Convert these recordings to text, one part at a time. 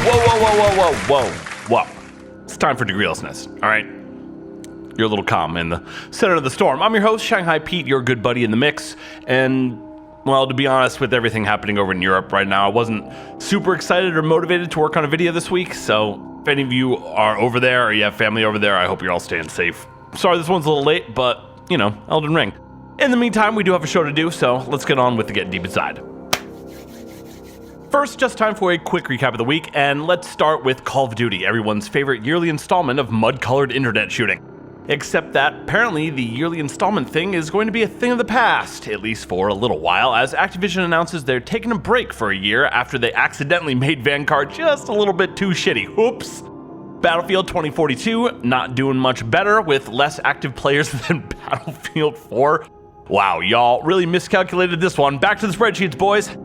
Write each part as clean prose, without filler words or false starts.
Whoa. It's time for Degreelessness, all right? You're a little calm in the center of the storm. I'm your host, Shanghai Pete, your good buddy in the mix. And, well, to be honest, with everything happening over in Europe right now, I wasn't super excited or motivated to work on a video this week. So if any of you are over there or you have family over there, I hope you're all staying safe. Sorry this one's a little late, but, you know, Elden Ring. In the meantime, we do have a show to do, so let's get on with the Getting Deep Inside. First, just time for a quick recap of the week, and let's start with Call of Duty, everyone's favorite yearly installment of mud-colored internet shooting. Except that apparently the yearly installment thing is going to be a thing of the past, at least for a little while, as Activision announces they're taking a break for a year after they accidentally made Vanguard just a little bit too shitty. Oops. Battlefield 2042 not doing much better with less active players than Battlefield 4. Wow, y'all really miscalculated this one. Back to the spreadsheets, boys.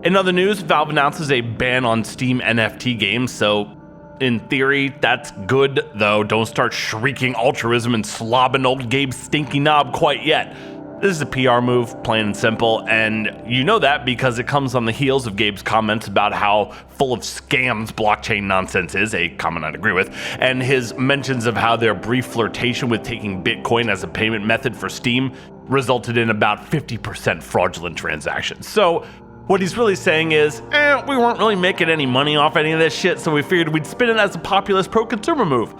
In other news, Valve announces a ban on Steam NFT games, so in theory, that's good, though don't start shrieking altruism and slobbing old Gabe's stinky knob quite yet. This is a PR move, plain and simple, and you know that because it comes on the heels of Gabe's comments about how full of scams blockchain nonsense is, a comment I'd agree with, and his mentions of how their brief flirtation with taking Bitcoin as a payment method for Steam resulted in about 50% fraudulent transactions. So what he's really saying is, we weren't really making any money off any of this shit, so we figured we'd spin it as a populist pro-consumer move.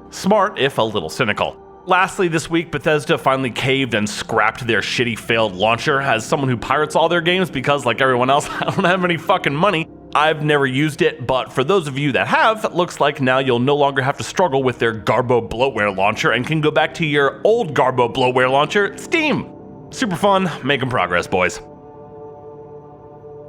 Smart, if a little cynical. Lastly, this week, Bethesda finally caved and scrapped their shitty failed launcher. As someone who pirates all their games because, like everyone else, I don't have any fucking money, I've never used it, but for those of you that have, it looks like now you'll no longer have to struggle with their Garbo bloatware launcher and can go back to your old Garbo bloatware launcher, Steam. Super fun, making progress, boys.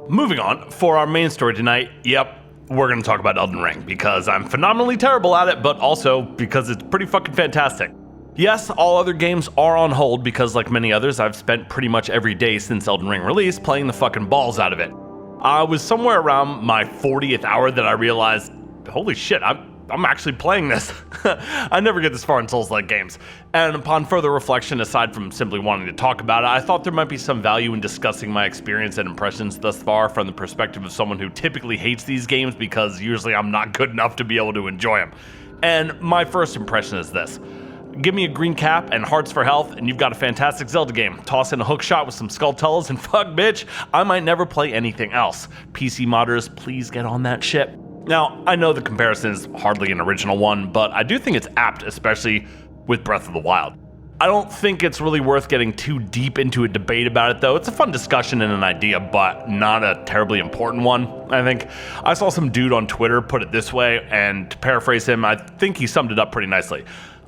Moving on, for our main story tonight, yep, we're going to talk about Elden Ring, because I'm phenomenally terrible at it, but also because it's pretty fucking fantastic. Yes, all other games are on hold because, like many others, I've spent pretty much every day since Elden Ring release playing the fucking balls out of it. I was somewhere around my 40th hour that I realized, holy shit, I'm actually playing this. I never get this far in Souls-like games. And upon further reflection, aside from simply wanting to talk about it, I thought there might be some value in discussing my experience and impressions thus far from the perspective of someone who typically hates these games because usually I'm not good enough to be able to enjoy them. And my first impression is this. Give me a green cap and hearts for health, and you've got a fantastic Zelda game. Toss in a hook shot with some skulltulas, and fuck, bitch, I might never play anything else. PC modders, please get on that ship. Now, I know the comparison is hardly an original one, but I do think it's apt, especially with Breath of the Wild. I don't think it's really worth getting too deep into a debate about it, though. It's a fun discussion and an idea, but not a terribly important one, I think. I saw some dude on Twitter put it this way, and to paraphrase him, I think he summed it up pretty nicely.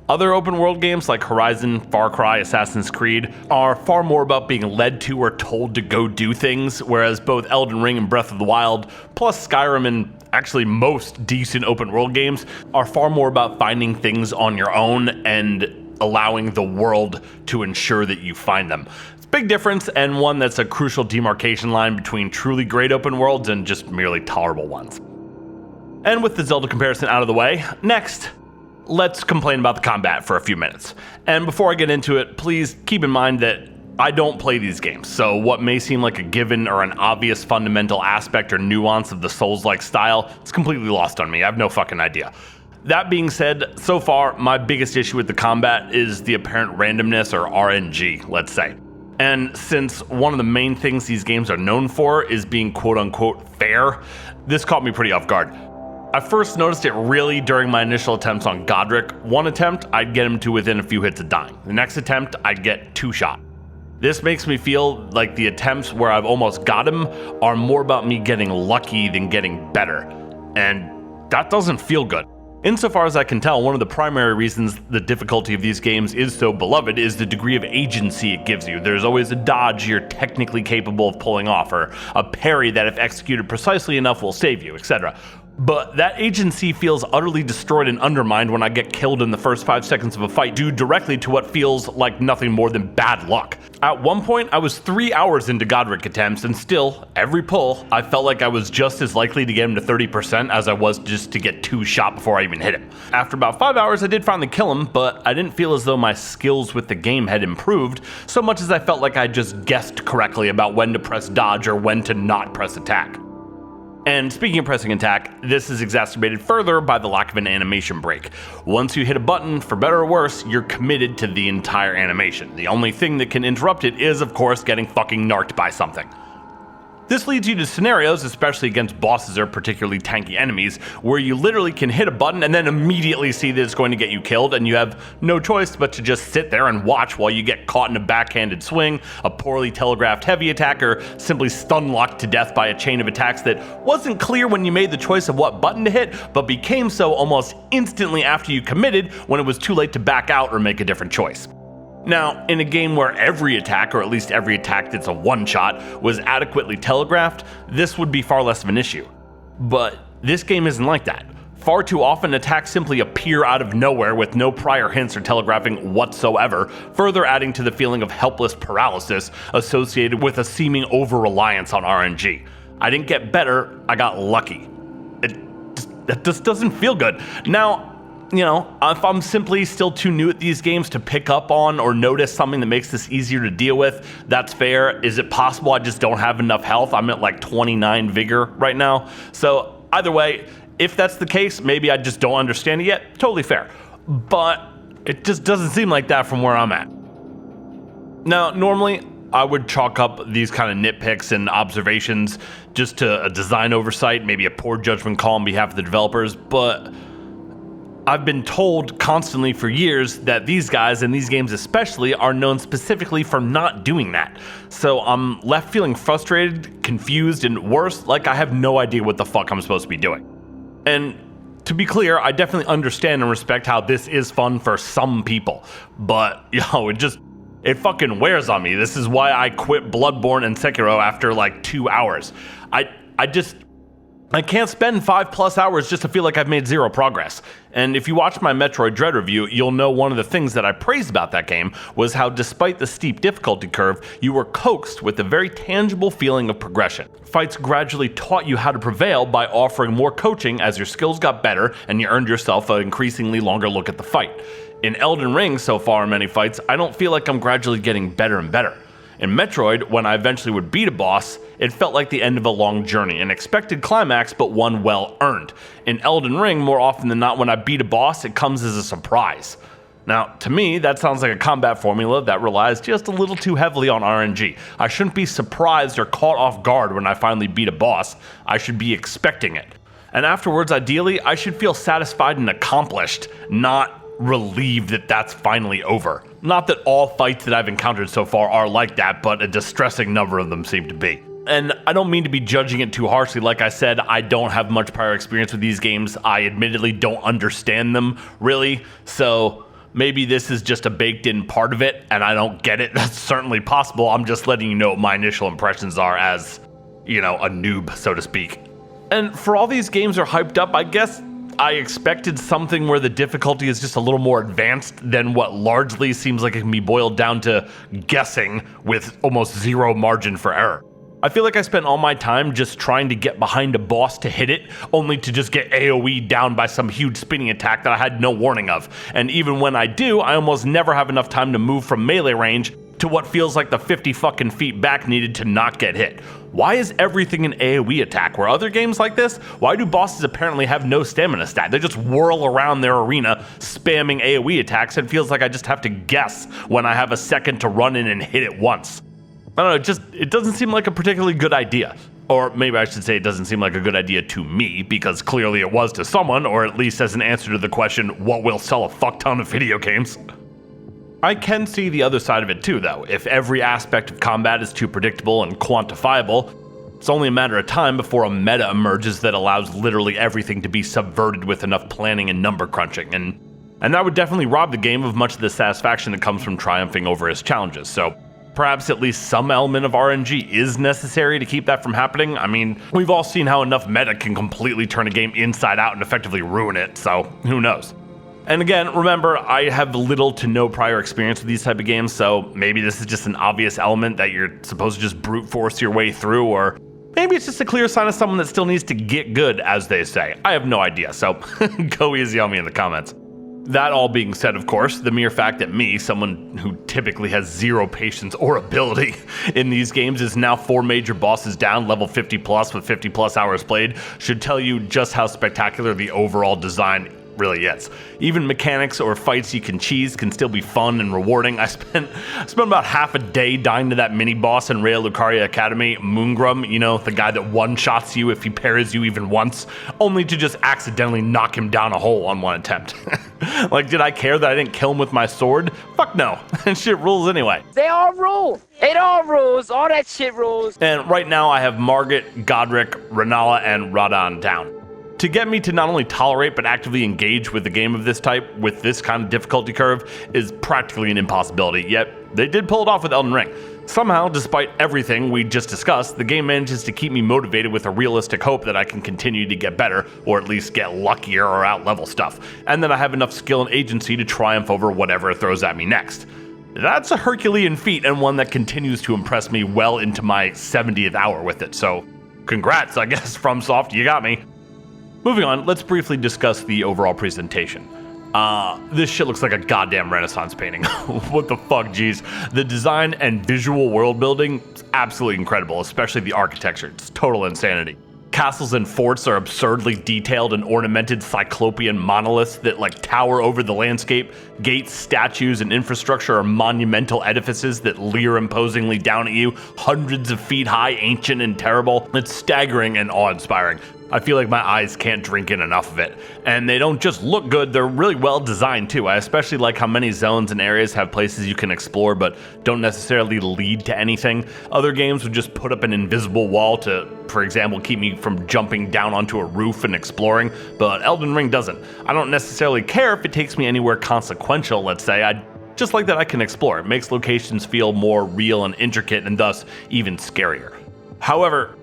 Other open world games like Horizon, Far Cry, Assassin's Creed are far more about being led to or told to go do things, whereas both Elden Ring and Breath of the Wild, plus Skyrim and actually most decent open world games, are far more about finding things on your own and allowing the world to ensure that you find them. It's a big difference, and one that's a crucial demarcation line between truly great open worlds and just merely tolerable ones. And with the Zelda comparison out of the way, next, let's complain about the combat for a few minutes. And before I get into it, please keep in mind that I don't play these games, so what may seem like a given or an obvious fundamental aspect or nuance of the Souls-like style, it's completely lost on me. I have no fucking idea. That being said, so far, my biggest issue with the combat is the apparent randomness or RNG, let's say. And since one of the main things these games are known for is being quote-unquote fair, this caught me pretty off guard. I first noticed it really during my initial attempts on Godric. One attempt, I'd get him to within a few hits of dying. The next attempt, I'd get 2 shot. This makes me feel like the attempts where I've almost got him are more about me getting lucky than getting better. And that doesn't feel good. Insofar as I can tell, one of the primary reasons the difficulty of these games is so beloved is the degree of agency it gives you. There's always a dodge you're technically capable of pulling off, or a parry that if executed precisely enough will save you, etc. But that agency feels utterly destroyed and undermined when I get killed in the first 5 seconds of a fight due directly to what feels like nothing more than bad luck. At one point, I was 3 hours into Godric attempts, and still, every pull, I felt like I was just as likely to get him to 30% as I was just to get 2 shot before I even hit him. After about 5 hours, I did finally kill him, but I didn't feel as though my skills with the game had improved, so much as I felt like I just guessed correctly about when to press dodge or when to not press attack. And speaking of pressing attack, this is exacerbated further by the lack of an animation break. Once you hit a button, for better or worse, you're committed to the entire animation. The only thing that can interrupt it is, of course, getting fucking narked by something. This leads you to scenarios, especially against bosses or particularly tanky enemies, where you literally can hit a button and then immediately see that it's going to get you killed, and you have no choice but to just sit there and watch while you get caught in a backhanded swing, a poorly telegraphed heavy attack, or simply stun-locked to death by a chain of attacks that wasn't clear when you made the choice of what button to hit, but became so almost instantly after you committed when it was too late to back out or make a different choice. Now, in a game where every attack, or at least every attack that's a one-shot, was adequately telegraphed, this would be far less of an issue. But this game isn't like that. Far too often, attacks simply appear out of nowhere with no prior hints or telegraphing whatsoever, further adding to the feeling of helpless paralysis associated with a seeming over-reliance on RNG. I didn't get better, I got lucky. That just doesn't feel good. Now, you know, if I'm simply still too new at these games to pick up on or notice something that makes this easier to deal with, that's fair. Is it possible I just don't have enough health? I'm at like 29 vigor right now. So either way, if that's the case, maybe I just don't understand it yet. Totally fair. But it just doesn't seem like that from where I'm at. Now, normally I would chalk up these kind of nitpicks and observations just to a design oversight, maybe a poor judgment call on behalf of the developers, but I've been told constantly for years that these guys, and these games especially, are known specifically for not doing that. So I'm left feeling frustrated, confused, and worse, like I have no idea what the fuck I'm supposed to be doing. And to be clear, I definitely understand and respect how this is fun for some people, but it fucking wears on me. This is why I quit Bloodborne and Sekiro after like 2 hours. I can't spend 5+ hours just to feel like I've made zero progress. And if you watch my Metroid Dread review, you'll know one of the things that I praised about that game was how despite the steep difficulty curve, you were coaxed with a very tangible feeling of progression. Fights gradually taught you how to prevail by offering more coaching as your skills got better and you earned yourself an increasingly longer look at the fight. In Elden Ring so far in many fights, I don't feel like I'm gradually getting better and better. In Metroid, when I eventually would beat a boss, it felt like the end of a long journey, an expected climax, but one well earned. In Elden Ring, more often than not, when I beat a boss, it comes as a surprise. Now, to me, that sounds like a combat formula that relies just a little too heavily on RNG. I shouldn't be surprised or caught off guard when I finally beat a boss. I should be expecting it. And afterwards, ideally, I should feel satisfied and accomplished, not relieved that that's finally over. Not that all fights that I've encountered so far are like that, but a distressing number of them seem to be. And I don't mean to be judging it too harshly. Like I said, I don't have much prior experience with these games. I admittedly don't understand them, really. So maybe this is just a baked-in part of it, and I don't get it. That's certainly possible. I'm just letting you know what my initial impressions are as, you know, a noob, so to speak. And for all these games are hyped up, I guess I expected something where the difficulty is just a little more advanced than what largely seems like it can be boiled down to guessing with almost zero margin for error. I feel like I spent all my time just trying to get behind a boss to hit it, only to just get AoE'd down by some huge spinning attack that I had no warning of. And even when I do, I almost never have enough time to move from melee range to what feels like the 50 fucking feet back needed to not get hit. Why is everything an AoE attack? Where other games like this, why do bosses apparently have no stamina stat? They just whirl around their arena spamming AoE attacks, and it feels like I just have to guess when I have a second to run in and hit it once. I don't know, it doesn't seem like a particularly good idea. Or maybe I should say it doesn't seem like a good idea to me, because clearly it was to someone, or at least as an answer to the question, what will sell a fuck ton of video games? I can see the other side of it too, though. If every aspect of combat is too predictable and quantifiable, it's only a matter of time before a meta emerges that allows literally everything to be subverted with enough planning and number crunching, and that would definitely rob the game of much of the satisfaction that comes from triumphing over its challenges. So perhaps at least some element of RNG is necessary to keep that from happening. I mean, we've all seen how enough meta can completely turn a game inside out and effectively ruin it, so who knows? And again, remember, I have little to no prior experience with these type of games, so maybe this is just an obvious element that you're supposed to just brute force your way through, or maybe it's just a clear sign of someone that still needs to get good, as they say. I have no idea, so go easy on me in the comments. That all being said, of course, the mere fact that me, someone who typically has zero patience or ability in these games, is now 4 major bosses down, level 50 plus with 50 plus hours played, should tell you just how spectacular the overall design really is. Even mechanics or fights you can cheese can still be fun and rewarding. I spent about half a day dying to that mini boss in Rhea Lucaria Academy, Moongrum, you know, the guy that one-shots you if he parries you even once, only to just accidentally knock him down a hole on one attempt. Like, did I care that I didn't kill him with my sword? Fuck no. And shit rules anyway. They all rule. It all rules. All that shit rules. And right now I have Margit, Godric, Renala, and Radahn down. To get me to not only tolerate but actively engage with a game of this type with this kind of difficulty curve is practically an impossibility, yet they did pull it off with Elden Ring. Somehow, despite everything we just discussed, the game manages to keep me motivated with a realistic hope that I can continue to get better, or at least get luckier or out-level stuff, and that I have enough skill and agency to triumph over whatever it throws at me next. That's a Herculean feat and one that continues to impress me well into my 70th hour with it, so congrats, I guess, FromSoft, you got me. Moving on, let's briefly discuss the overall presentation. This shit looks like a goddamn Renaissance painting. What the fuck, geez. The design and visual world building is absolutely incredible, especially the architecture. It's total insanity. Castles and forts are absurdly detailed and ornamented cyclopean monoliths that like tower over the landscape. Gates, statues, and infrastructure are monumental edifices that leer imposingly down at you, hundreds of feet high, ancient and terrible. It's staggering and awe-inspiring. I feel like my eyes can't drink in enough of it. And they don't just look good, they're really well designed too. I especially like how many zones and areas have places you can explore but don't necessarily lead to anything. Other games would just put up an invisible wall to, for example, keep me from jumping down onto a roof and exploring, but Elden Ring doesn't. I don't necessarily care if it takes me anywhere consequential, let's say. I just like that I can explore. It makes locations feel more real and intricate and thus even scarier. However,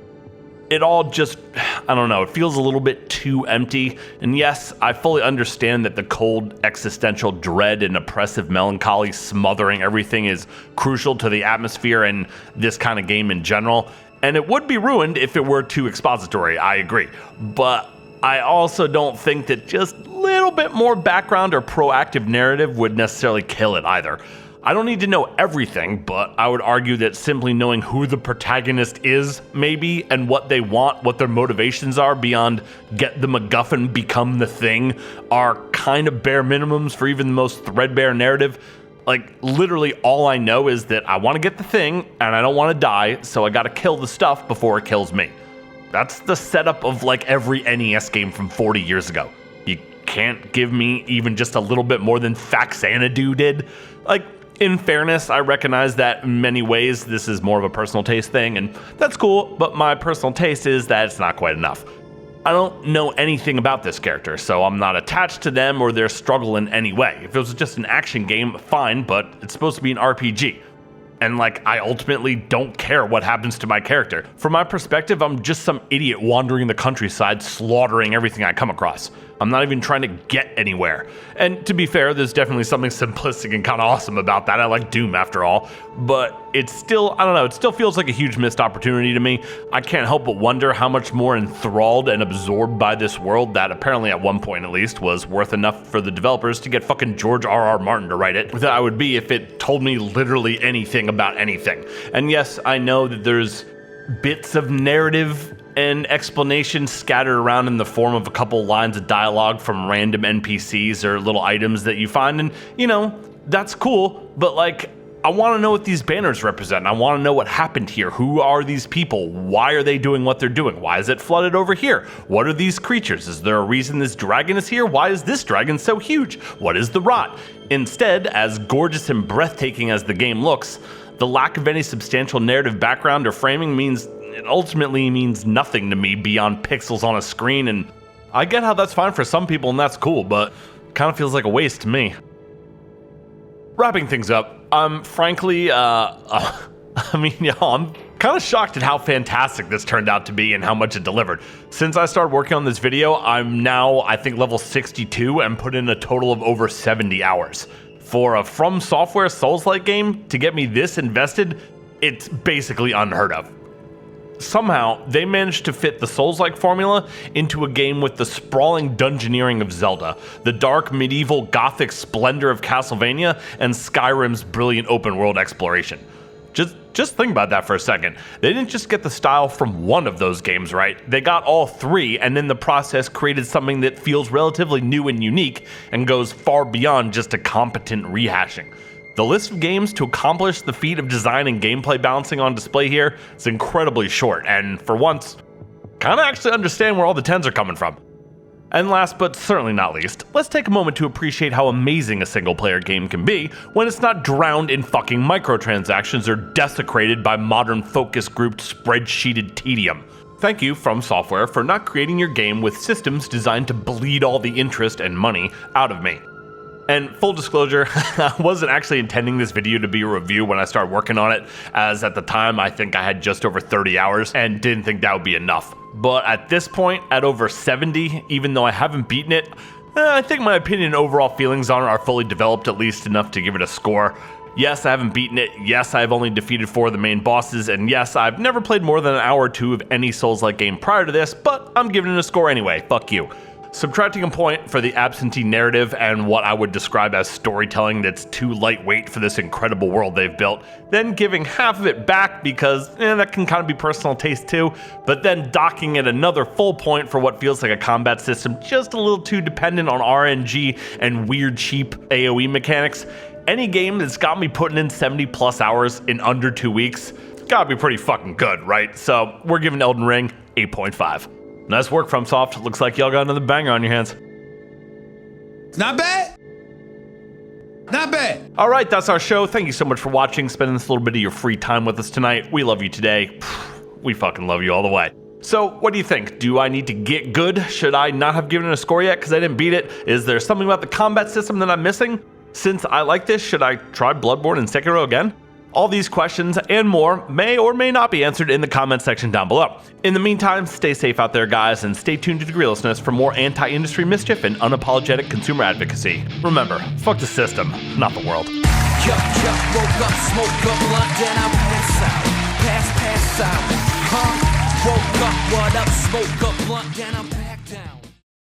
it all just, I don't know, it feels a little bit too empty. And yes, I fully understand that the cold existential dread and oppressive melancholy smothering everything is crucial to the atmosphere in this kind of game in general. And it would be ruined if it were too expository, I agree. But I also don't think that just a little bit more background or proactive narrative would necessarily kill it either. I don't need to know everything, but I would argue that simply knowing who the protagonist is, maybe, and what they want, what their motivations are beyond get the MacGuffin, become the thing, are kind of bare minimums for even the most threadbare narrative. Like, literally all I know is that I want to get the thing, and I don't want to die, so I gotta kill the stuff before it kills me. That's the setup of like every NES game from 40 years ago. You can't give me even just a little bit more than Faxanadu did. Like, in fairness, I recognize that in many ways this is more of a personal taste thing, and that's cool, but my personal taste is that it's not quite enough. I don't know anything about this character, so I'm not attached to them or their struggle in any way. If it was just an action game, fine, but it's supposed to be an RPG. And like, I ultimately don't care what happens to my character. From my perspective, I'm just some idiot wandering the countryside, slaughtering everything I come across. I'm not even trying to get anywhere. And to be fair, there's definitely something simplistic and kind of awesome about that. I like Doom after all. But it's still, I don't know, it still feels like a huge missed opportunity to me. I can't help but wonder how much more enthralled and absorbed by this world that apparently at one point at least was worth enough for the developers to get fucking George R.R. Martin to write it, that I would be if it told me literally anything about anything. And yes, I know that there's bits of narrative and explanation scattered around in the form of a couple lines of dialogue from random NPCs or little items that you find, and you know, that's cool, but like, I want to know what these banners represent. I want to know what happened here. Who are these people? Why are they doing what they're doing? Why is it flooded over here? What are these creatures? Is there a reason this dragon is here? Why is this dragon so huge? What is the rot? Instead, as gorgeous and breathtaking as the game looks, the lack of any substantial narrative background or framing means it ultimately means nothing to me beyond pixels on a screen, and I get how that's fine for some people and that's cool, but it kind of feels like a waste to me. Wrapping things up, frankly, I'm kind of shocked at how fantastic this turned out to be and how much it delivered. Since I started working on this video, I'm now, I think, level 62 and put in a total of over 70 hours. For a From Software Souls-like game, to get me this invested, it's basically unheard of. Somehow, they managed to fit the Souls-like formula into a game with the sprawling dungeoneering of Zelda, the dark medieval gothic splendor of Castlevania, and Skyrim's brilliant open-world exploration. Just think about that for a second. They didn't just get the style from one of those games right, they got all three, and in the process created something that feels relatively new and unique, and goes far beyond just a competent rehashing. The list of games to accomplish the feat of design and gameplay balancing on display here is incredibly short, and for once, kinda actually understand where all the 10s are coming from. And last but certainly not least, let's take a moment to appreciate how amazing a single-player game can be when it's not drowned in fucking microtransactions or desecrated by modern focus-grouped spreadsheeted tedium. Thank you, From Software, for not creating your game with systems designed to bleed all the interest and money out of me. And full disclosure, I wasn't actually intending this video to be a review when I started working on it, as at the time I think I had just over 30 hours and didn't think that would be enough. But at this point, at over 70, even though I haven't beaten it, I think my opinion and overall feelings on it are fully developed, at least enough to give it a score. Yes, I haven't beaten it, yes, I've only defeated 4 of the main bosses, and yes, I've never played more than an hour or 2 of any Souls-like game prior to this, but I'm giving it a score anyway, fuck you. Subtracting a point for the absentee narrative and what I would describe as storytelling that's too lightweight for this incredible world they've built, then giving half of it back because that can kind of be personal taste too, but then docking it another full point for what feels like a combat system just a little too dependent on RNG and weird cheap AoE mechanics. Any game that's got me putting in 70 plus hours in under 2 weeks, gotta be pretty fucking good, right? So we're giving Elden Ring 8.5. Nice work, FromSoft. Looks like y'all got another banger on your hands. Not bad. Not bad. All right, that's our show. Thank you so much for watching, spending this little bit of your free time with us tonight. We love you today. We fucking love you all the way. So, what do you think? Do I need to get good? Should I not have given it a score yet because I didn't beat it? Is there something about the combat system that I'm missing? Since I like this, should I try Bloodborne and Sekiro again? All these questions and more may or may not be answered in the comment section down below. In the meantime, stay safe out there, guys, and stay tuned to Degreelessness for more anti-industry mischief and unapologetic consumer advocacy. Remember, fuck the system, not the world. Woke up, smoke up, blunt, then I pass out. Woke up, what up, smoke up, blunt, then I'm back down.